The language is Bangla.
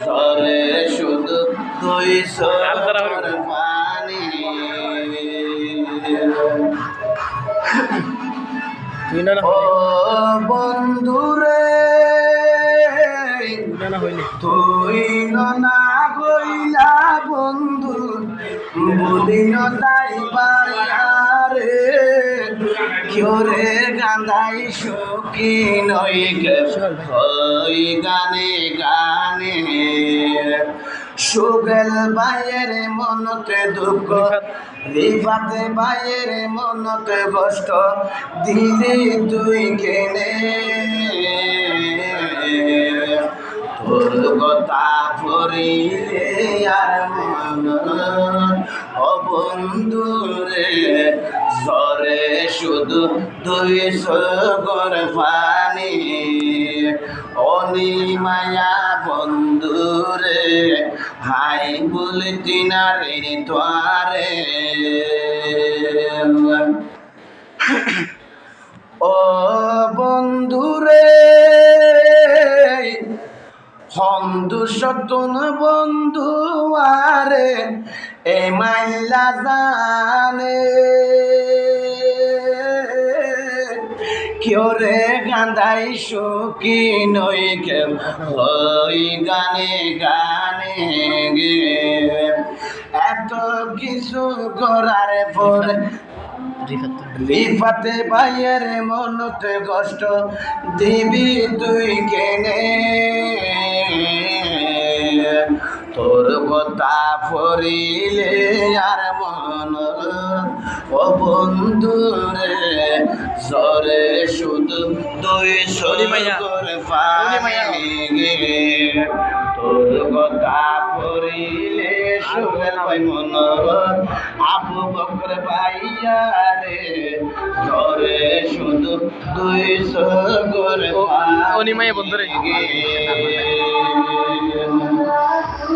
তরে শুধু তুই সর পানি ও বন্ধুরে তুই না গইলা বন্ধু বলি নাই বায়ারে কিরে গান্ধাই সুখী নই ওই গানে গানে সুগেল বাইয়ের মনতে দুঃখ রিফাতে বাইয়ের মনতে কষ্ট দিলি তুই কেনে তোর কথা পড়িলে আর মন অবন্ধুরে জ্বরে শুধু দুই সগর পানি অনিমায়া বন্ধুরে হাই বলতি না রে তোয়ারে ও বন্ধুরে বন্ধু সতন বন্ধু আরে এ মাইলা জানে কিরে গান্ধাই সুখী নই কেউ ওই গানে গানে গে এত কিছু করার পরে রিফাতে ভাইয়ের মনতে কষ্ট দিবি তুই কেনে তোর কথা পড়িলে আর মন ও বন্ধুরে জ্বরে শুধু তুই সর পানি গে তোর কথা পড়িলে সুগেল ভাই মন আবু বকর ভাইয়া রে জ্বরে শুধু তুই সর পানি গে